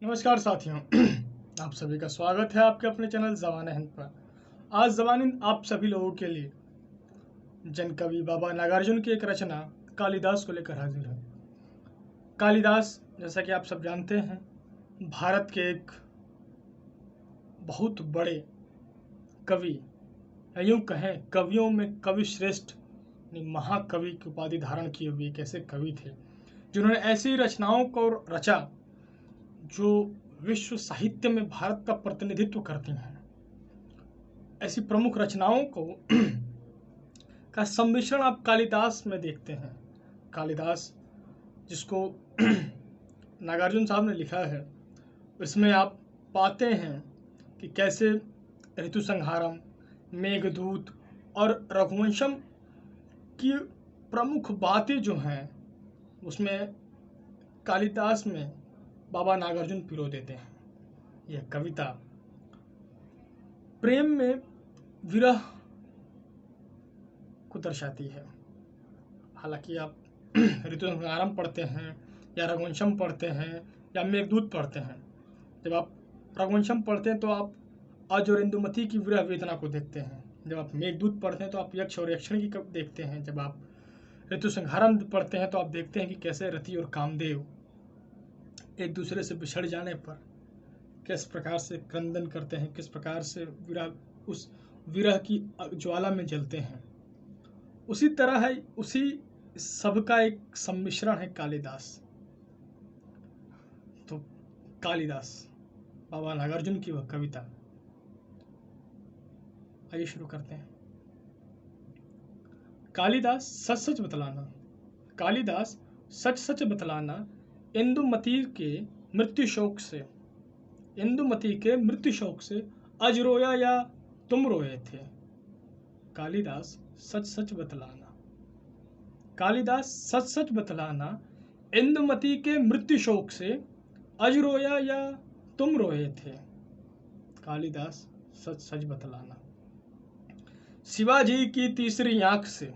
नमस्कार साथियों। आप सभी का स्वागत है आपके अपने चैनल ज़बान-ए हिंद पर। आज ज़बान-ए-हिंद आप सभी लोगों के लिए जन कवि बाबा नागार्जुन की एक रचना कालिदास को लेकर हाजिर है। कालिदास, जैसा कि आप सब जानते हैं, भारत के एक बहुत बड़े कवि, यूँ कहें कवियों में कवि श्रेष्ठ, महाकवि की उपाधि धारण किए हुए एक ऐसे कवि थे जिन्होंने ऐसी रचनाओं को रचा जो विश्व साहित्य में भारत का प्रतिनिधित्व करती हैं। ऐसी प्रमुख रचनाओं को का सम्मिश्रण आप कालिदास में देखते हैं। कालिदास, जिसको नागार्जुन साहब ने लिखा है, इसमें आप पाते हैं कि कैसे ऋतुसंहारम, मेघदूत और रघुवंशम की प्रमुख बातें जो हैं, उसमें कालिदास में बाबा नागार्जुन पिरो देते हैं। यह कविता प्रेम में विरह को दर्शाती है। हालांकि आप ऋतुसंहारम पढ़ते हैं या रघुवंशम पढ़ते हैं या मेघदूत पढ़ते हैं, जब आप रघुवंशम पढ़ते हैं तो आप अज और इंदुमती की विरह वेदना को देखते हैं। जब आप मेघदूत पढ़ते हैं तो आप यक्ष और यक्षिणी की देखते हैं। जब आप ऋतुसंहारम पढ़ते हैं तो आप देखते हैं कि कैसे रति और कामदेव एक दूसरे से बिछड़ जाने पर किस प्रकार से क्रंदन करते हैं, किस प्रकार से उस विरह की ज्वाला में जलते हैं। उसी तरह है, उसी सब का एक सम्मिश्रण है कालिदास। तो कालिदास, बाबा नागार्जुन की वह कविता, आइए शुरू करते हैं। कालिदास सच सच बतलाना। कालिदास सच सच बतलाना, इंदुमती के मृत्यु शोक से, इंदुमती के मृत्यु शोक से अज रोया या तुम रोए थे। कालिदास सच सच बतलाना। कालिदास सच सच बतलाना, इंदुमती के मृत्यु शोक से अज रोया या तुम रोए थे। कालिदास सच सच बतलाना। शिवाजी की तीसरी आंख से,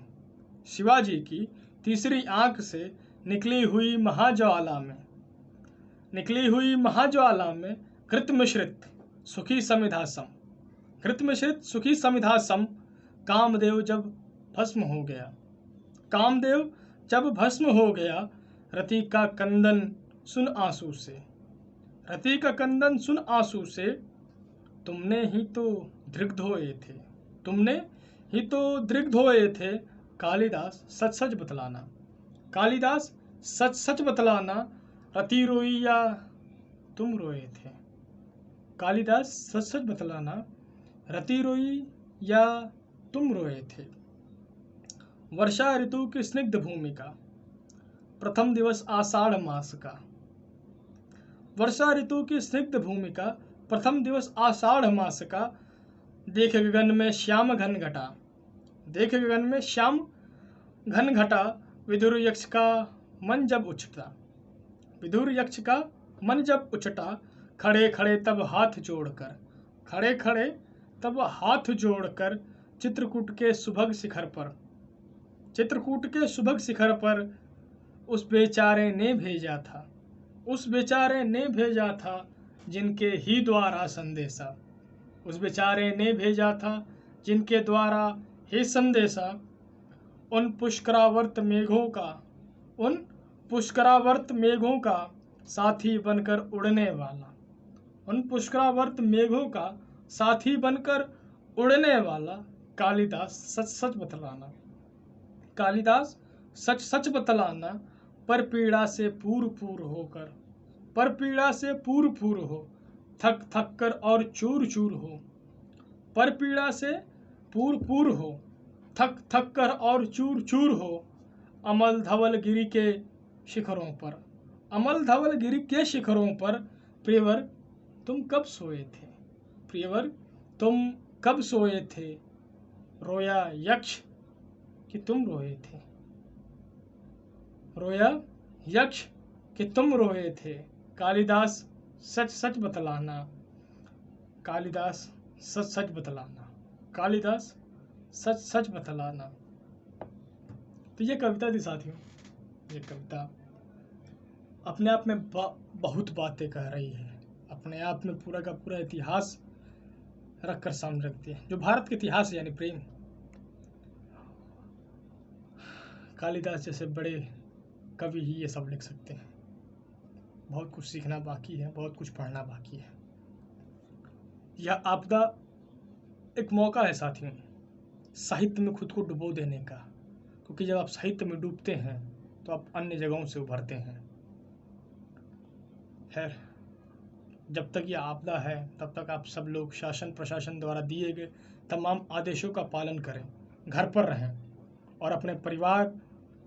शिवाजी की तीसरी आंख से निकली हुई महाज्वाला में, निकली हुई महाज्वाला में घृत मिश्रित सुखी समिधासम, घृत मिश्रित सुखी समिधासम, कामदेव जब भस्म हो गया, कामदेव जब भस्म हो गया, रति का कंदन सुन आंसू से, रति का कंदन सुन आंसू से, तुमने ही तो दृग्ध होए थे, तुमने ही तो दृग्ध होए थे। कालिदास सच सच बतलाना। कालिदास सच सच बतलाना, रति रोई या तुम रोए थे। कालिदास सच सच बतलाना, रति रोई या तुम रोए थे। वर्षा ऋतु की स्निग्ध भूमिका, प्रथम दिवस आषाढ़ मास का। वर्षा ऋतु की स्निग्ध भूमिका, प्रथम दिवस आषाढ़ मास का, देख गगन में श्याम घन घटा, देख गगन में श्याम घन घटा, विदुर यक्ष का मन जब उछटा, विदुर यक्ष का मन जब उछटा, खड़े खड़े तब हाथ जोड़कर, खड़े खड़े तब हाथ जोड़कर, चित्रकूट के सुभग शिखर पर, चित्रकूट के सुभग शिखर पर, उस बेचारे ने भेजा था, उस बेचारे ने भेजा था, जिनके ही द्वारा संदेशा, उस बेचारे ने भेजा था, जिनके द्वारा ही संदेशा, उन पुष्करावर्त मेघों का, उन पुष्करावर्त मेघों का साथी बनकर उड़ने वाला, उन पुष्करावर्त मेघों का साथी बनकर उड़ने वाला। कालिदास सच सच बतलाना। कालिदास सच सच बतलाना, पर पीड़ा से पूर पूर होकर, पर पीड़ा से पूर पूर हो, थक थक कर और चूर चूर हो, पर पीड़ा से पूर पूर हो, थक थक कर और चूर चूर हो, अमल धवल गिरी के शिखरों पर, अमल धवल गिरी के शिखरों पर, प्रियवर तुम कब सोए थे, प्रियवर तुम कब सोए थे, रोया यक्ष कि तुम रोए थे, रोया यक्ष कि तुम रोए थे। कालिदास सच सच बतलाना। कालिदास सच सच बतलाना। कालिदास सच सच बतलाना। तो ये कविता थी साथियों। ये कविता अपने आप में बहुत बातें कह रही है। अपने आप में पूरा का पूरा इतिहास रख कर सामने रखती है, जो भारत के इतिहास है, यानी प्रेम। कालिदास जैसे बड़े कवि ही ये सब लिख सकते हैं। बहुत कुछ सीखना बाकी है, बहुत कुछ पढ़ना बाकी है। यह आपदा एक मौका है साथियों, साहित्य में खुद को डुबो देने का, क्योंकि जब आप साहित्य में डूबते हैं तो आप अन्य जगहों से उभरते हैं। खैर, जब तक यह आपदा है तब तक आप सब लोग शासन प्रशासन द्वारा दिए गए तमाम आदेशों का पालन करें, घर पर रहें और अपने परिवार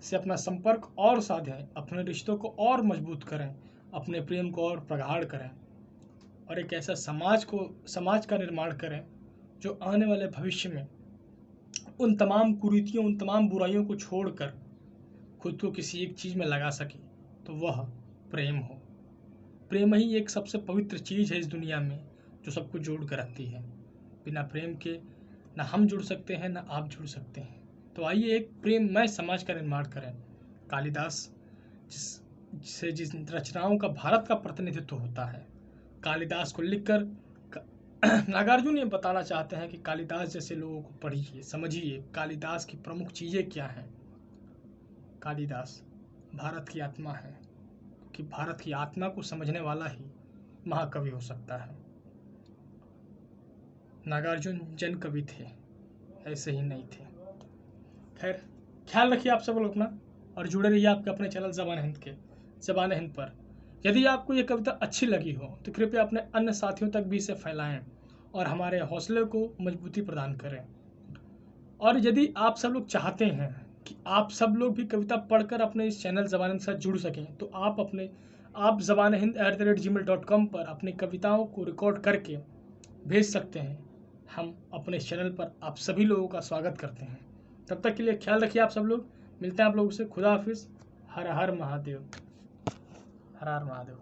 से अपना संपर्क और साधें, अपने रिश्तों को और मजबूत करें, अपने प्रेम को और प्रगाढ़ करें और एक ऐसा समाज का निर्माण करें जो आने वाले भविष्य में उन तमाम कुरीतियों, उन तमाम बुराइयों को छोड़कर खुद को किसी एक चीज़ में लगा सके, तो वह प्रेम हो। प्रेम ही एक सबसे पवित्र चीज़ है इस दुनिया में जो सबको जोड़ कर रखती है। बिना प्रेम के ना हम जुड़ सकते हैं, ना आप जुड़ सकते हैं। तो आइए एक प्रेममय समाज का निर्माण करें। कालिदास जिस रचनाओं का भारत का प्रतिनिधित्व होता है, कालिदास को लिखकर नागार्जुन ये बताना चाहते हैं कि कालिदास जैसे लोगों को पढ़िए, समझिए कालिदास की प्रमुख चीज़ें क्या हैं। कालिदास भारत की आत्मा है, कि भारत की आत्मा को समझने वाला ही महाकवि हो सकता है। नागार्जुन जन कवि थे, ऐसे ही नहीं थे। खैर, ख्याल रखिए आप सब लोग अपना और जुड़े रहिए आपके अपने चैनल ज़बान हिंद पर। यदि आपको ये कविता अच्छी लगी हो तो कृपया अपने अन्य साथियों तक भी इसे फैलाएं और हमारे हौसले को मजबूती प्रदान करें। और यदि आप सब लोग चाहते हैं कि आप सब लोग भी कविता पढ़कर अपने इस चैनल ज़बान हिंद के साथ जुड़ सकें, तो आप zabanhind@gmail.com पर अपनी कविताओं को रिकॉर्ड करके भेज सकते हैं। हम अपने इस चैनल पर आप सभी लोगों का स्वागत करते हैं। तब तक के लिए ख्याल रखिए आप सब लोग। मिलते हैं आप लोगों से। खुदा हाफिज़। हर हर महादेव। हर हर महादेव।